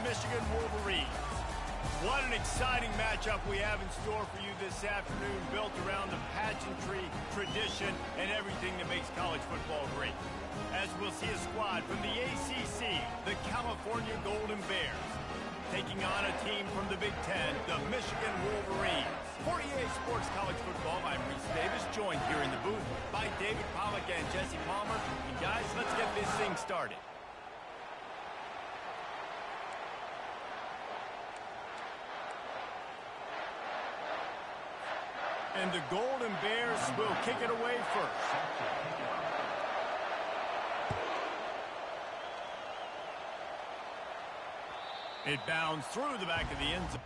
Michigan Wolverines. What an exciting matchup we have in store for you this afternoon, built around the pageantry, tradition, and everything that makes college football great. As we'll see a squad from the ACC, the California Golden Bears, taking on a team from the Big Ten, the Michigan Wolverines. For EA Sports College Football, I'm Reese Davis, joined here in the booth by David Pollack and Jesse Palmer. And guys, let's get this thing started. And the Golden Bears will kick it away first. It bounds through the back of the end zone.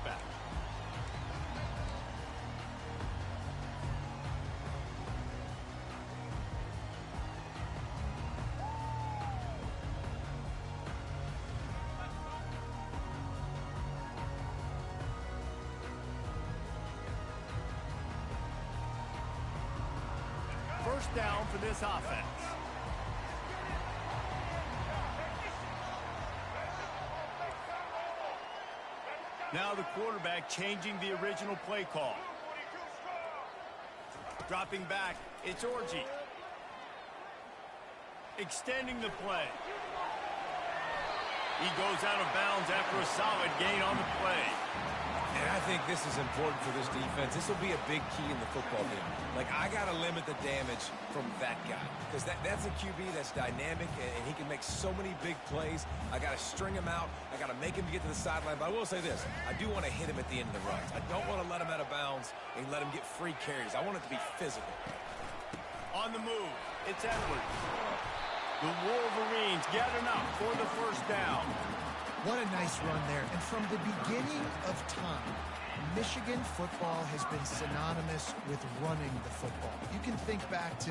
Back. First down for this offense. Now the quarterback changing the original play call. Dropping back, it's Orji. Extending the play. He goes out of bounds after a solid gain on the play. And I think this is important for this defense. This will be a big key in the football game. Like, I got to limit the damage from that guy. Because that's a QB that's dynamic, and he can make so many big plays. I got to string him out. I got to make him get to the sideline. But I will say this. I do want to hit him at the end of the runs. I don't want to let him out of bounds and let him get free carries. I want it to be physical. On the move, it's Edwards. The Wolverines get enough for the first down. What a nice run there. And from the beginning of time, Michigan football has been synonymous with running the football. You can think back to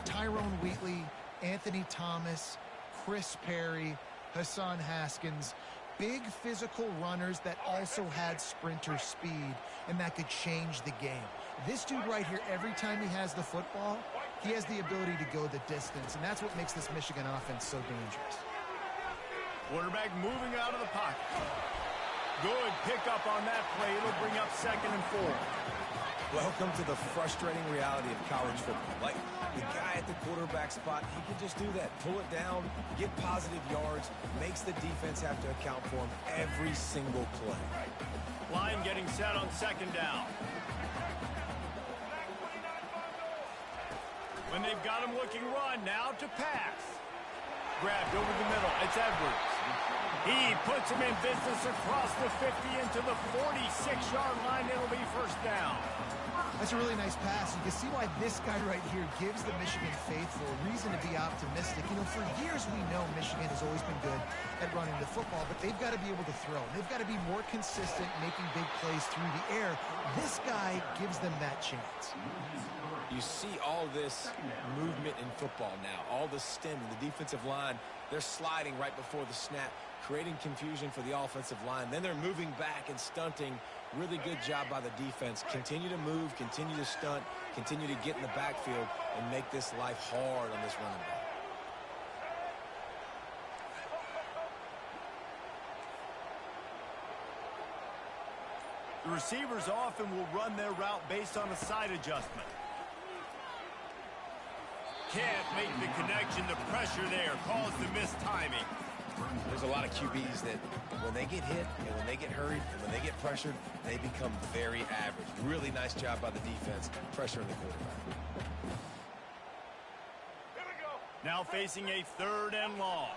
Tyrone Wheatley, Anthony Thomas, Chris Perry, Hassan Haskins, big physical runners that also had sprinter speed and that could change the game. This dude right here, every time he has the football, he has the ability to go the distance, and that's what makes this Michigan offense so dangerous. Quarterback moving out of the pocket. Good pickup on that play. It'll bring up 2nd and 4. Welcome to the frustrating reality of college football. Like, the guy at the quarterback spot, he can just do that. Pull it down, get positive yards, makes the defense have to account for him every single play. Line getting set on 2nd down. When they've got him looking run, now to pass. Grabbed over the middle. It's Edwards. He puts him in business across the 50 into the 46-yard line. It'll be first down. That's a really nice pass. You can see why this guy right here gives the Michigan faithful a reason to be optimistic. You know, for years we know Michigan has always been good at running the football, but they've got to be able to throw. They've got to be more consistent making big plays through the air. This guy gives them that chance. You see all this movement in football now, all the stemming, the defensive line They're sliding right before the snap, creating confusion for the offensive line. Then they're moving back and stunting. Really good job by the defense. Continue to move, continue to stunt, continue to get in the backfield, and make this life hard on this running back. The receivers often will run their route based on a side adjustment. Can't make the connection. The pressure there caused the missed timing. There's a lot of QBs that when they get hit and when they get hurried and when they get pressured, they become very average. Really nice job by the defense, pressuring the quarterback. Now facing a 3rd and long.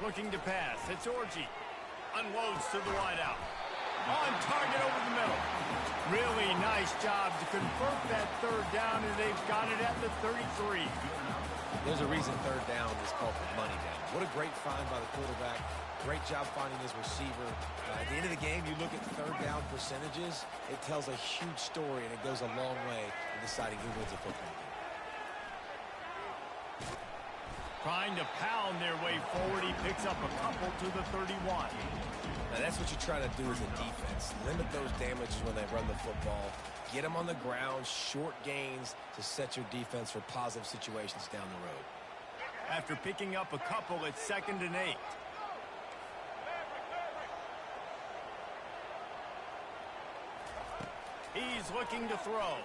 Looking to pass. It's Orji. Unloads to the wideout. On target over the middle. Really nice job to convert that 3rd down, and they've got it at the 33. There's a reason 3rd down is called the money down. What a great find by the quarterback. Great job finding his receiver. At the end of the game, you look at 3rd down percentages. It tells a huge story, and it goes a long way in deciding who wins a football game. Trying to pound their way forward. He picks up a couple to the 31. Now, that's what you try to do as a defense. Limit those damages when they run the football. Get them on the ground, short gains to set your defense for positive situations down the road. After picking up a couple, it's 2nd and 8. He's looking to throw.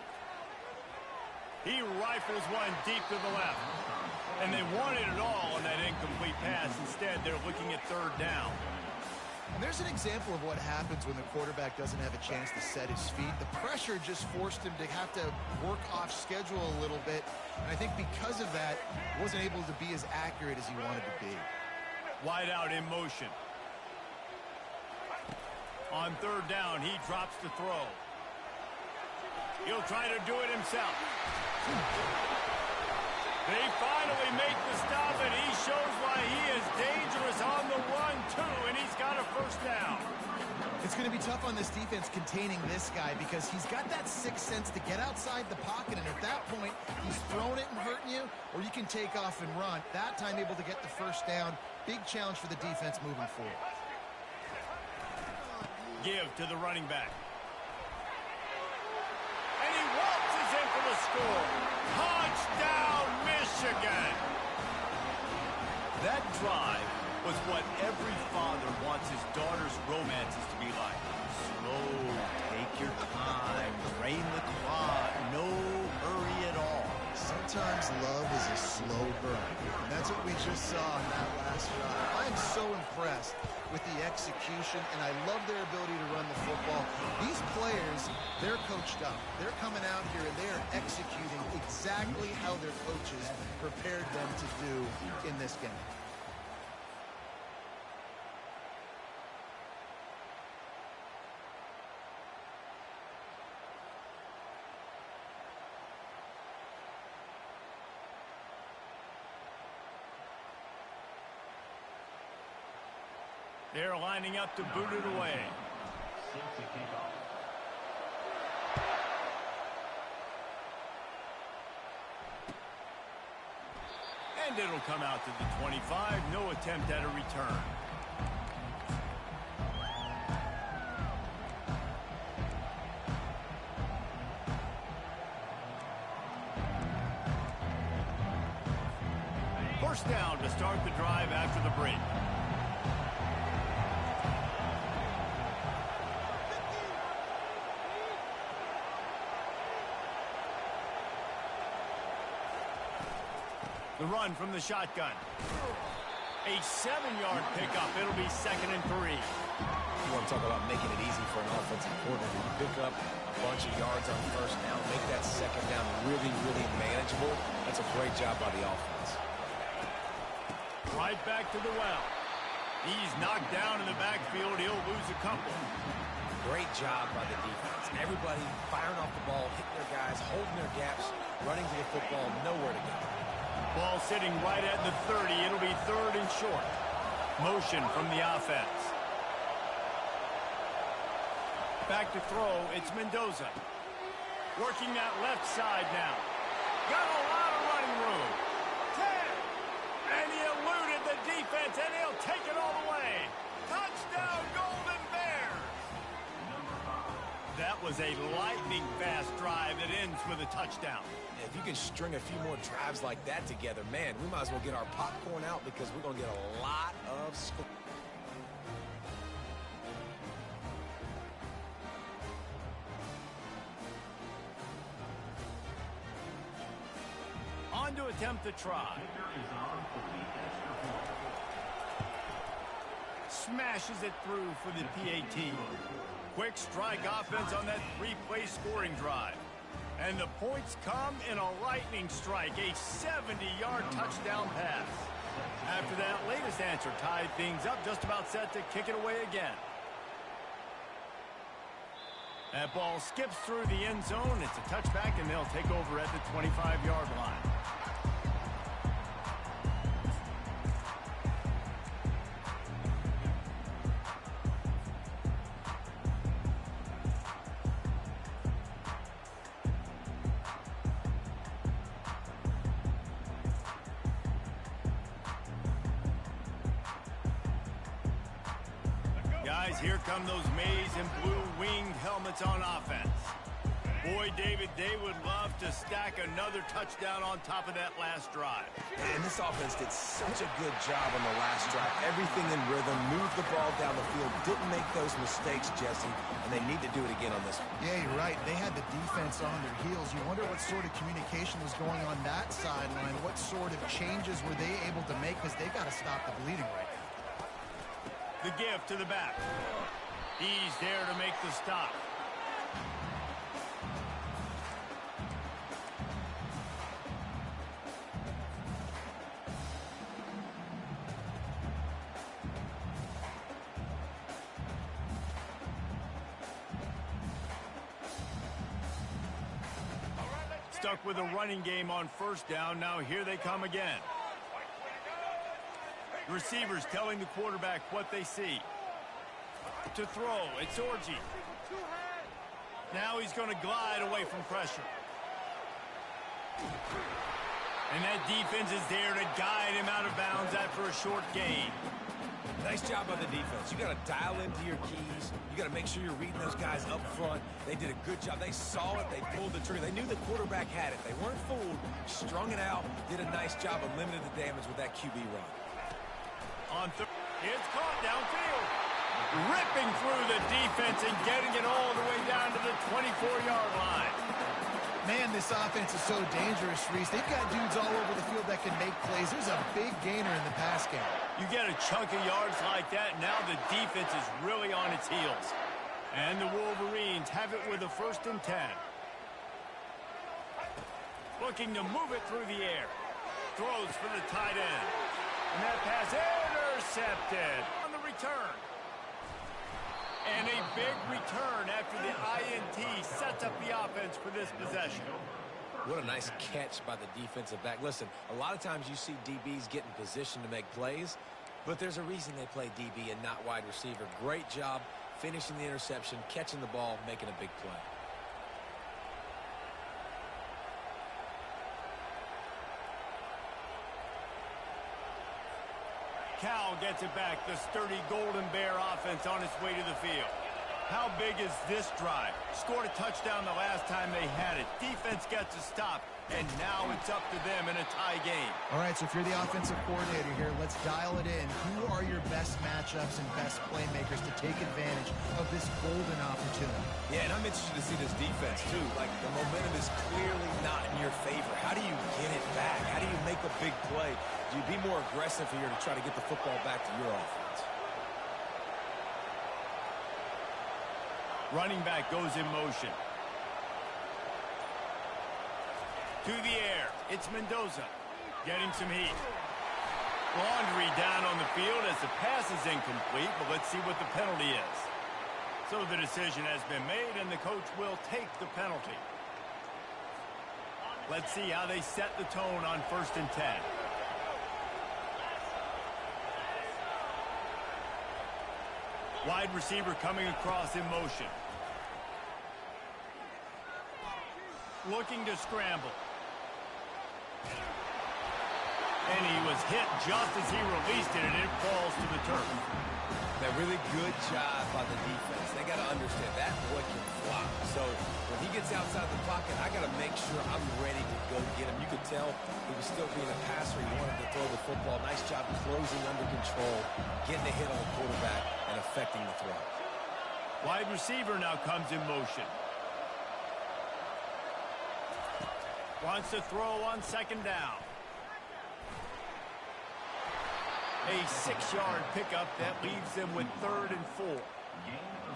He rifles one deep to the left. And they wanted it all on that incomplete pass. Instead, they're looking at 3rd down. And there's an example of what happens when the quarterback doesn't have a chance to set his feet. The pressure just forced him to have to work off schedule a little bit. And I think because of that, he wasn't able to be as accurate as he wanted to be. Wide out in motion. On 3rd down, he drops the throw. He'll try to do it himself. They finally make the stop, and he shows why he is dangerous on the run, too, and he's got a 1st down. It's going to be tough on this defense containing this guy because he's got that 6th sense to get outside the pocket, and at that point, he's throwing it and hurting you, or you can take off and run. That time able to get the 1st down. Big challenge for the defense moving forward. Give to the running back. And he waltzes in for the score. Touchdown, Michigan! That drive was what every father wants his daughter's romances to be like. Slow, take your time, drain the clock, no hurry at all. Sometimes love is a slow burn, and that's what we just saw in that last shot. I'm so impressed with the execution, and I love their ability to run the football. These players, they're coached up. They're coming out here, and they're executing exactly how their coaches prepared them to do in this game. They're lining up to boot it away. And it'll come out to the 25. No attempt at a return. First down to start the drive after the break. The run from the shotgun. A 7-yard pickup. It'll be 2nd and 3. You want to talk about making it easy for an offensive coordinator to pick up a bunch of yards on 1st down, make that 2nd down really, really manageable. That's a great job by the offense. Right back to the well. He's knocked down in the backfield. He'll lose a couple. Great job by the defense. Everybody firing off the ball, hitting their guys, holding their gaps, running to the football, nowhere to go. Ball sitting right at the 30. It'll be 3rd and short. Motion from the offense. Back to throw. It's Mendoza. Working that left side now. Got a lot of running room. was a lightning-fast drive that ends with a touchdown. If you can string a few more drives like that together, man, we might as well get our popcorn out because we're going to get a lot of score. On to attempt the try. Smashes it through for the PAT. Quick strike offense on that three-play scoring drive. And the points come in a lightning strike, a 70-yard touchdown pass. After that latest answer tied things up, just about set to kick it away again. That ball skips through the end zone. It's a touchback, and they'll take over at the 25-yard line. Guys, here come those maize and blue winged helmets on offense. Boy, David, they would love to stack another touchdown on top of that last drive. And this offense did such a good job on the last drive. Everything in rhythm, moved the ball down the field, didn't make those mistakes, Jesse, and they need to do it again on this one. Yeah, you're right. They had the defense on their heels. You wonder what sort of communication was going on that sideline. What sort of changes were they able to make, because they got to stop the bleeding right now. The give to the back. He's there to make the stop. Stuck with a running game on first down. Now here they come again. Receivers telling the quarterback what they see. To throw, it's Orji. Now he's going to glide away from pressure. And that defense is there to guide him out of bounds after a short gain. Nice job by the defense. You got to dial into your keys. You got to make sure you're reading those guys up front. They did a good job. They saw it. They pulled the trigger. They knew the quarterback had it. They weren't fooled. Strung it out. Did a nice job of limiting the damage with that QB run. It's caught downfield. Ripping through the defense and getting it all the way down to the 24-yard line. Man, this offense is so dangerous, Reese. They've got dudes all over the field that can make plays. There's a big gainer in the pass game. You get a chunk of yards like that, now the defense is really on its heels. And the Wolverines have it with a 1st and 10. Looking to move it through the air. Throws for the tight end. And that pass intercepted on the return. And a big return after the INT sets up the offense for this possession. What a nice catch by the defensive back. Listen, a lot of times you see DBs get in position to make plays, but there's a reason they play DB and not wide receiver. Great job finishing the interception, catching the ball, making a big play. Cal gets it back. The sturdy Golden Bear offense on its way to the field. How big is this drive? Scored a touchdown the last time they had it. Defense gets a stop, and now it's up to them in a tie game. All right, so if you're the offensive coordinator here, let's dial it in. Who are your best matchups and best playmakers to take advantage of this golden opportunity? Yeah, and I'm interested to see this defense, too. Like, the momentum is clearly not in your favor. How do you get it back? How do you make a big play? Do you be more aggressive here to try to get the football back to your offense? Running back goes in motion. To the air. It's Mendoza. Getting some heat. Laundry down on the field as the pass is incomplete, but let's see what the penalty is. So the decision has been made, and the coach will take the penalty. Let's see how they set the tone on 1st and 10. Wide receiver coming across in motion. Looking to scramble. And he was hit just as he released it, and it falls to the turf. A really good job by the defense. They got to understand that boy can fly. So when he gets outside the pocket, I got to make sure I'm ready to go get him. You could tell he was still being a passer. He wanted to throw the football. Nice job closing under control, getting a hit on the quarterback, and affecting the throw. Wide receiver now comes in motion. Wants to throw on second down. A 6-yard pickup that leaves them with 3rd and 4.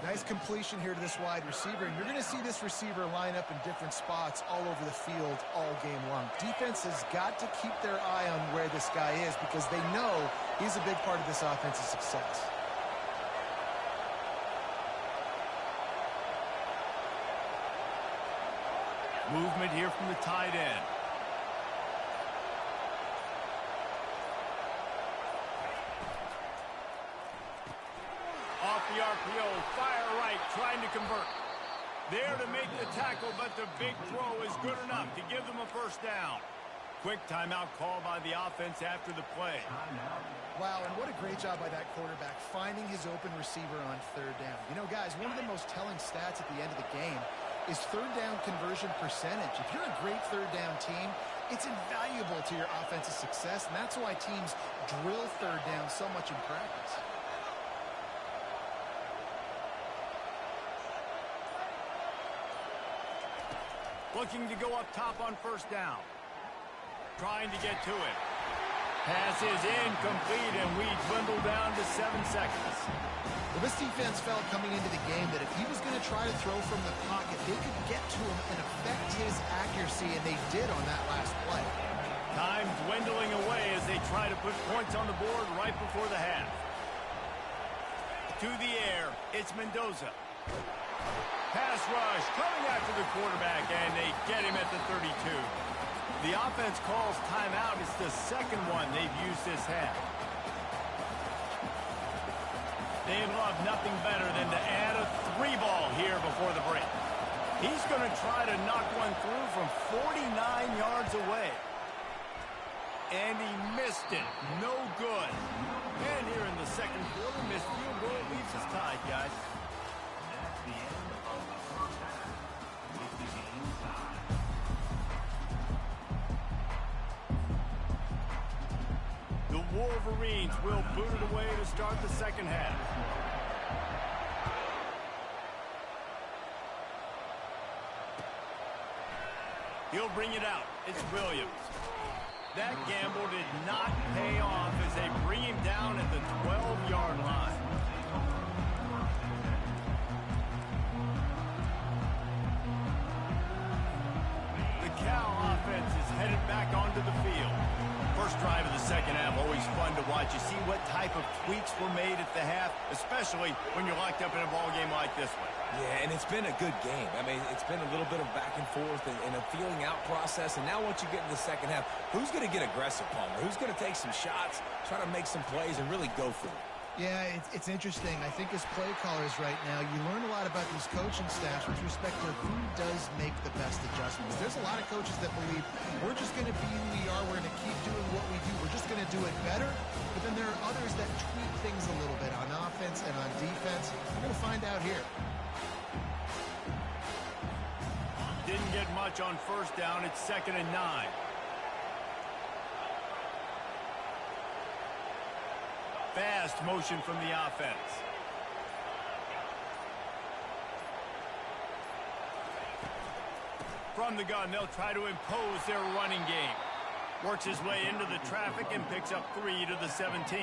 Nice completion here to this wide receiver. And you're going to see this receiver line up in different spots all over the field all game long. Defense has got to keep their eye on where this guy is because they know he's a big part of this offense's success. Movement here from the tight end. Off the RPO, fire right, trying to convert. There to make the tackle, but the big throw is good enough to give them a first down. Quick timeout call by the offense after the play. Wow, and what a great job by that quarterback, finding his open receiver on 3rd down. You know, guys, one of the most telling stats at the end of the game is 3rd down conversion percentage. If you're a great 3rd down team, it's invaluable to your offensive success, and that's why teams drill 3rd down so much in practice. Looking to go up top on first down. Trying to get to it. Pass is incomplete, and we dwindle down to 7 seconds. Well, this defense felt coming into the game that if he was going to try to throw from the pocket, they could get to him and affect his accuracy, and they did on that last play. Time dwindling away as they try to put points on the board right before the half. To the air, it's Mendoza. Pass rush coming after the quarterback, and they get him at the 32. The offense calls timeout. It's the second one they've used this half. They'd love nothing better than to add a 3-ball here before the break. He's going to try to knock one through from 49 yards away. And he missed it. No good. And here in the second quarter, missed field goal leaves us tied, guys. The Wolverines will boot it away to start the second half. He'll bring it out. It's Williams. That gamble did not pay off as they bring him down at the 12-yard line. The Cal offense is headed back onto the field. First drive of the second half, always fun to watch. You see what type of tweaks were made at the half, especially when you're locked up in a ball game like this one. Yeah, and it's been a good game. I mean, it's been a little bit of back and forth and a feeling out process. And now once you get in the second half, who's going to get aggressive, Palmer? Who's going to take some shots, try to make some plays, and really go for it? Yeah, it's interesting. I think as play callers right now, you learn a lot about these coaching staffs with respect to who does make the best adjustments. There's a lot of coaches that believe we're just going to be who we are. We're going to keep doing what we do. We're just going to do it better. But then there are others that tweak things a little bit on offense and on defense. We're going to find out here. Didn't get much on first down. It's 2nd and 9. Fast motion from the offense. From the gun, they'll try to impose their running game. Works his way into the traffic and picks up 3 to the 17.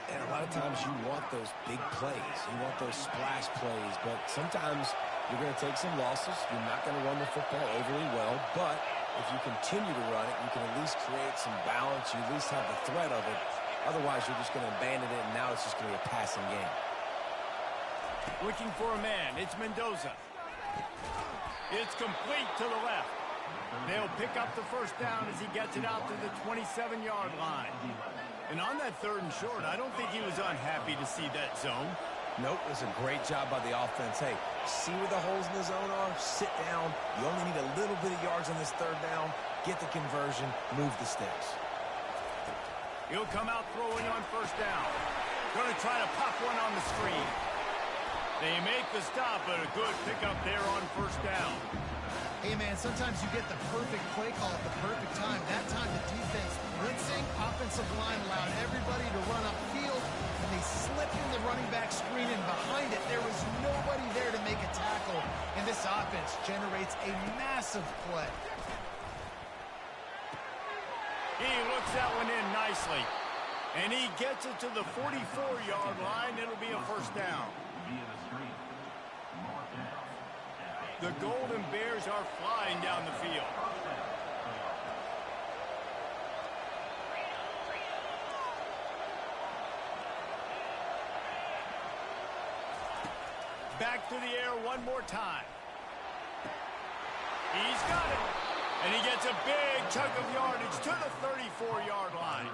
And a lot of times you want those big plays. You want those splash plays. But sometimes you're going to take some losses. You're not going to run the football overly well. But if you continue to run it, you can at least create some balance. You at least have the threat of it. Otherwise, you're just going to abandon it, and now it's just going to be a passing game. Looking for a man. It's Mendoza. It's complete to the left. They'll pick up the first down as he gets it out to the 27-yard line. And on that 3rd and short, I don't think he was unhappy to see that zone. Nope, it was a great job by the offense. Hey, see where the holes in the zone are? Sit down. You only need a little bit of yards on this 3rd down. Get the conversion. Move the sticks. He'll come out throwing on first down. Going to try to pop one on the screen. They make the stop, but a good pickup there on first down. Hey, man, sometimes you get the perfect play call at the perfect time. That time the defense blitzing, offensive line allowed everybody to run upfield, and they slipped in the running back screen, and behind it, there was nobody there to make a tackle, and this offense generates a massive play. He looks that one in nicely, and he gets it to the 44-yard line. It'll be a first down. The Golden Bears are flying down the field. Back to the air one more time. He's got it. And he gets a big chunk of yardage to the 34-yard line.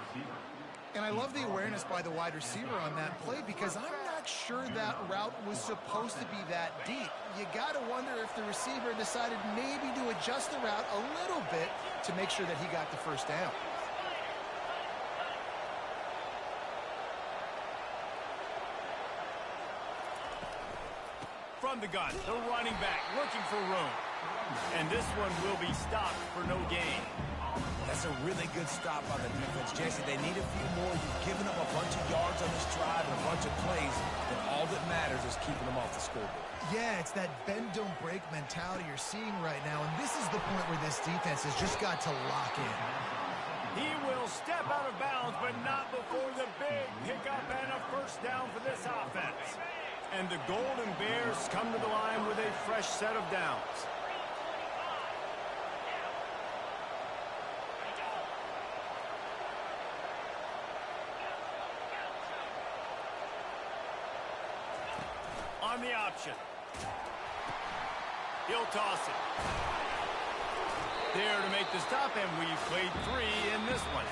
And I love the awareness by the wide receiver on that play because I'm not sure that route was supposed to be that deep. You got to wonder if the receiver decided maybe to adjust the route a little bit to make sure that he got the first down. From the gun, the running back looking for room. And this one will be stopped for no gain. That's a really good stop on the defense. Jesse, they need a few more. You've given them a bunch of yards on this drive and a bunch of plays, and all that matters is keeping them off the scoreboard. Yeah, it's that bend, don't break mentality you're seeing right now, and this is the point where this defense has just got to lock in. He will step out of bounds, but not before the big pickup and a first down for this offense. And the Golden Bears come to the line with a fresh set of downs. On the option. He'll toss it. There to make the stop, and we've played 3 in this one.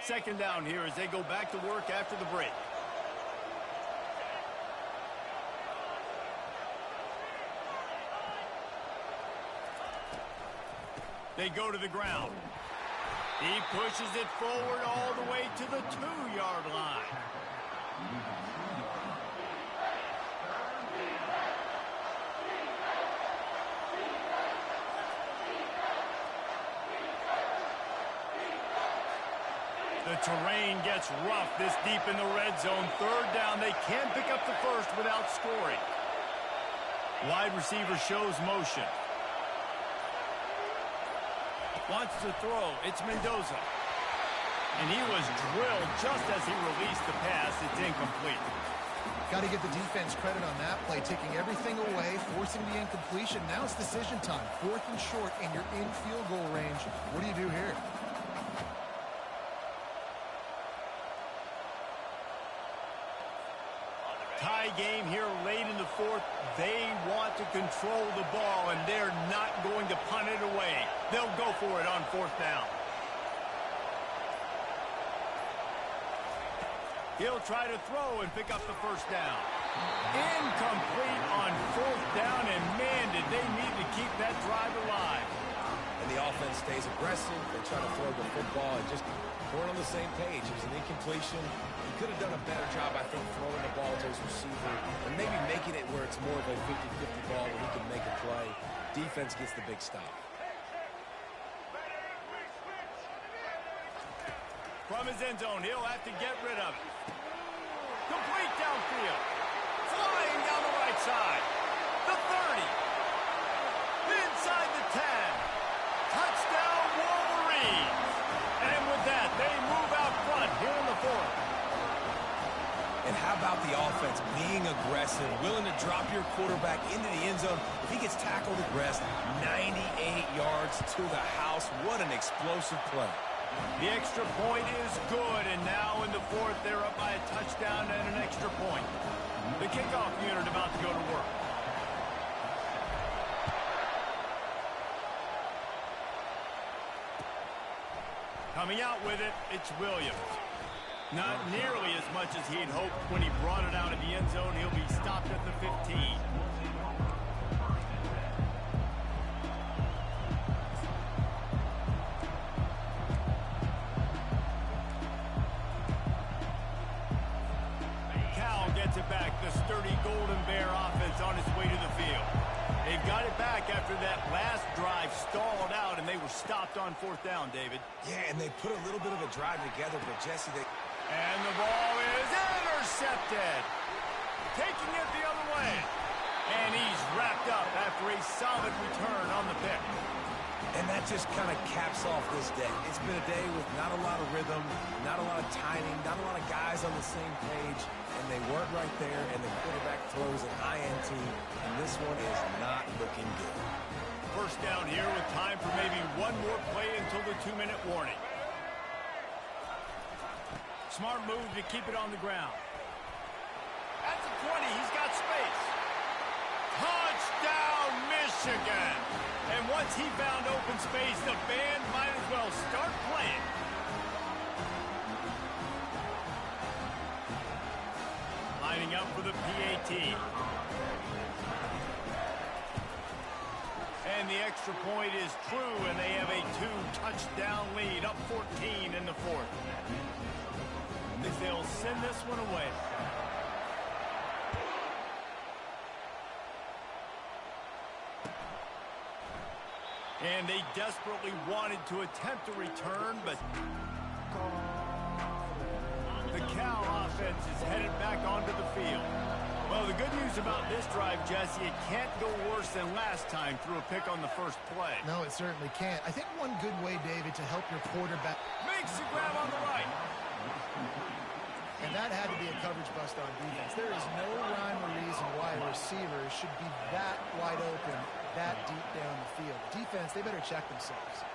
Second down here as they go back to work after the break. They go to the ground. He pushes it forward all the way to the 2-yard line. The terrain gets rough this deep in the red zone. Third down, they can't pick up the first without scoring. Wide receiver shows motion. Wants to throw. It's Mendoza. And he was drilled just as he released the pass. It's incomplete. Got to give the defense credit on that play, taking everything away, forcing the incompletion. Now it's decision time. 4th and short, and you're in field goal range. What do you do here? Tie game here late in the 4th. They want to control the ball, and they're not going to punt it away. They'll go for it on 4th down. He'll try to throw and pick up the first down. Incomplete on 4th down, and man, did they need to keep that drive alive. And the offense stays aggressive. They try to throw the football and just weren't on the same page. It was an incompletion. He could have done a better job, I think, throwing the ball to his receiver and maybe making it where it's more of a 50-50 ball where he can make a play. Defense gets the big stop. From his end zone, he'll have to get rid of it. Complete downfield. Flying down the right side. The 30. Inside the 10. Touchdown, Wolverines. And with that, they move out front here in the 4th. And how about the offense being aggressive, willing to drop your quarterback into the end zone? If he gets tackled at rest, 98 yards to the house. What an explosive play. The extra point is good, and now in the 4th, they're up by a touchdown and an extra point. The kickoff unit about to go to work. Coming out with it, it's Williams. Not nearly as much as he'd hoped when he brought it out of the end zone. He'll be stopped at the 15. Gets it back. The sturdy Golden Bear offense on its way to the field. They got it back after that last drive stalled out, and they were stopped on 4th down, David. Yeah, and they put a little bit of a drive together, but Jesse, they... And the ball is intercepted. Taking it the other way. And he's wrapped up after a solid return on the pick. And that just kind of caps off this day. It's been a day with not a lot of rhythm, not a lot of timing, not a lot of guys on the same page, and they weren't right there, and the quarterback throws an INT, and this one is not looking good. First down here with time for maybe one more play until the 2-minute warning. Smart move to keep it on the ground. At the 20, he's got space. Touchdown, Michigan! And once he found open space, the band might as well start playing. Lining up for the PAT. And the extra point is true, and they have a 2-touchdown lead, up 14 in the 4th. They'll send this one away. And they desperately wanted to attempt a return, but the Cal offense is headed back onto the field. Well, the good news about this drive, Jesse, it can't go worse than last time through a pick on the first play. No, it certainly can't. I think one good way, David, to help your quarterback... Makes the grab on the right. And that had to be a coverage bust on defense. There is no rhyme or reason why a receiver should be that wide open, that deep down the field. Defense, they better check themselves.